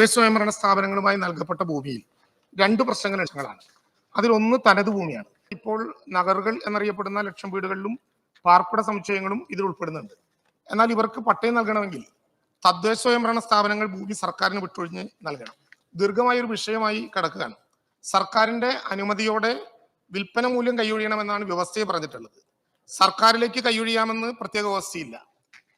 സ്വയംഭരണ സ്ഥാപനങ്ങളുമായി നൽകപ്പെട്ട ഭൂമിയിൽ രണ്ട് പ്രശ്നങ്ങളാണ്. അതിലൊന്ന് തനത് ഭൂമിയാണ്. ഇപ്പോൾ നഗറുകൾ എന്നറിയപ്പെടുന്ന ലക്ഷം വീടുകളിലും പാർപ്പിട സമുച്ചയങ്ങളും ഇതിൽ ഉൾപ്പെടുന്നുണ്ട്. എന്നാൽ ഇവർക്ക് പട്ടയം നൽകണമെങ്കിൽ തദ്ദേശ സ്വയംഭരണ സ്ഥാപനങ്ങൾ ഭൂമി സർക്കാരിന് വിട്ടൊഴിഞ്ഞ് നൽകണം. ദീർഘമായ ഒരു വിഷയമായി കിടക്കുകയാണ്. സർക്കാരിന്റെ അനുമതിയോടെ വിൽപ്പന മൂല്യം കൈയൊഴിയണമെന്നാണ് വ്യവസ്ഥയെ പറഞ്ഞിട്ടുള്ളത്. സർക്കാരിലേക്ക് കൈയൊഴിയാമെന്ന് പ്രത്യേക വ്യവസ്ഥയില്ല.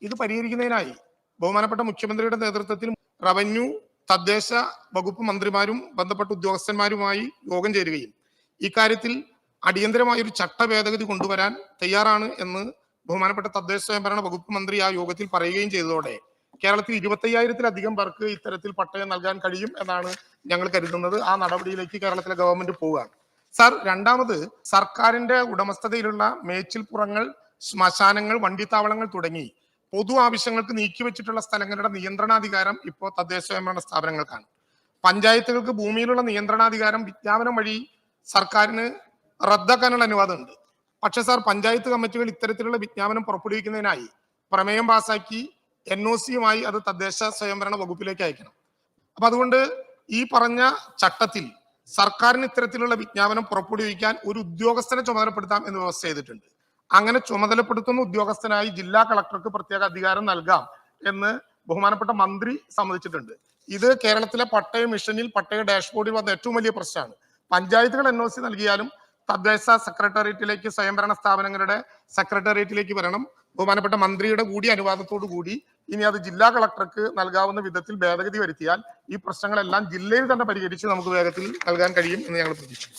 ഇത് പരിഹരിക്കുന്നതിനായി ബഹുമാനപ്പെട്ട മുഖ്യമന്ത്രിയുടെ നേതൃത്വത്തിൽ റവന്യൂ, തദ്ദേശ വകുപ്പ് മന്ത്രിമാരും ബന്ധപ്പെട്ട ഉദ്യോഗസ്ഥന്മാരുമായി യോഗം ചേരുകയും ഇക്കാര്യത്തിൽ അടിയന്തരമായ ഒരു ചട്ട ഭേദഗതി കൊണ്ടുവരാൻ തയ്യാറാണ് എന്ന് ബഹുമാനപ്പെട്ട തദ്ദേശ സ്വയംഭരണ വകുപ്പ് മന്ത്രി ആ യോഗത്തിൽ പറയുകയും ചെയ്തതോടെ കേരളത്തിൽ 25,000-ലധികം പേർക്ക് ഇത്തരത്തിൽ പട്ടയം നൽകാൻ കഴിയും എന്നാണ് ഞങ്ങൾ കരുതുന്നത്. ആ നടപടിയിലേക്ക് കേരളത്തിലെ ഗവൺമെന്റ് പോവുകയാണ്. സാർ, രണ്ടാമത് സർക്കാരിന്റെ ഉടമസ്ഥതയിലുള്ള മേച്ചിൽപ്പുറങ്ങൾ, ശ്മശാനങ്ങൾ, വണ്ടിത്താവളങ്ങൾ തുടങ്ങി പൊതു ആവശ്യങ്ങൾക്ക് നീക്കിവെച്ചിട്ടുള്ള സ്ഥലങ്ങളുടെ നിയന്ത്രണാധികാരം ഇപ്പോൾ തദ്ദേശ സ്വയംഭരണ സ്ഥാപനങ്ങൾക്കാണ്. പഞ്ചായത്തുകൾക്ക് ഭൂമിയിലുള്ള നിയന്ത്രണാധികാരം വിജ്ഞാപനം വഴി സർക്കാരിന് റദ്ദാക്കാനുള്ള അനുവാദമുണ്ട്. പക്ഷെ സാർ, പഞ്ചായത്ത് കമ്മിറ്റികൾ ഇത്തരത്തിലുള്ള വിജ്ഞാപനം പുറപ്പെടുവിക്കുന്നതിനായി പ്രമേയം പാസാക്കി NOC-യുമായി അത് തദ്ദേശ സ്വയംഭരണ വകുപ്പിലേക്ക് അയക്കണം. അപ്പൊ അതുകൊണ്ട് ഈ പറഞ്ഞ ചട്ടത്തിൽ സർക്കാരിന് ഇത്തരത്തിലുള്ള വിജ്ഞാപനം പുറപ്പെടുവിക്കാൻ ഒരു ഉദ്യോഗസ്ഥനെ ചുമതലപ്പെടുത്താം എന്ന് വ്യവസ്ഥ ചെയ്തിട്ടുണ്ട്. അങ്ങനെ ചുമതലപ്പെടുത്തുന്ന ഉദ്യോഗസ്ഥനായി ജില്ലാ കളക്ടർക്ക് പ്രത്യേക അധികാരം നൽകാം എന്ന് ബഹുമാനപ്പെട്ട മന്ത്രി സമ്മതിച്ചിട്ടുണ്ട്. ഇത് കേരളത്തിലെ പട്ടയ മിഷനിൽ, പട്ടയ ഡാഷ്ബോർഡിൽ വന്ന ഏറ്റവും വലിയ പ്രശ്നമാണ്. പഞ്ചായത്തുകൾ NOC നൽകിയാലും തദ്ദേശ സെക്രട്ടേറിയറ്റിലേക്ക്, സ്വയംഭരണ സ്ഥാപനങ്ങളുടെ സെക്രട്ടേറിയറ്റിലേക്ക് വരണം. ബഹുമാനപ്പെട്ട മന്ത്രിയുടെ കൂടി അനുവാദത്തോടു കൂടി ഇനി അത് ജില്ലാ കളക്ടർക്ക് നൽകാവുന്ന വിധത്തിൽ ഭേദഗതി വരുത്തിയാൽ ഈ പ്രശ്നങ്ങളെല്ലാം ജില്ലയിൽ തന്നെ പരിഹരിച്ച് നമുക്ക് വേഗത്തിൽ നൽകാൻ കഴിയും എന്ന് ഞങ്ങൾ പ്രതീക്ഷിക്കുന്നു.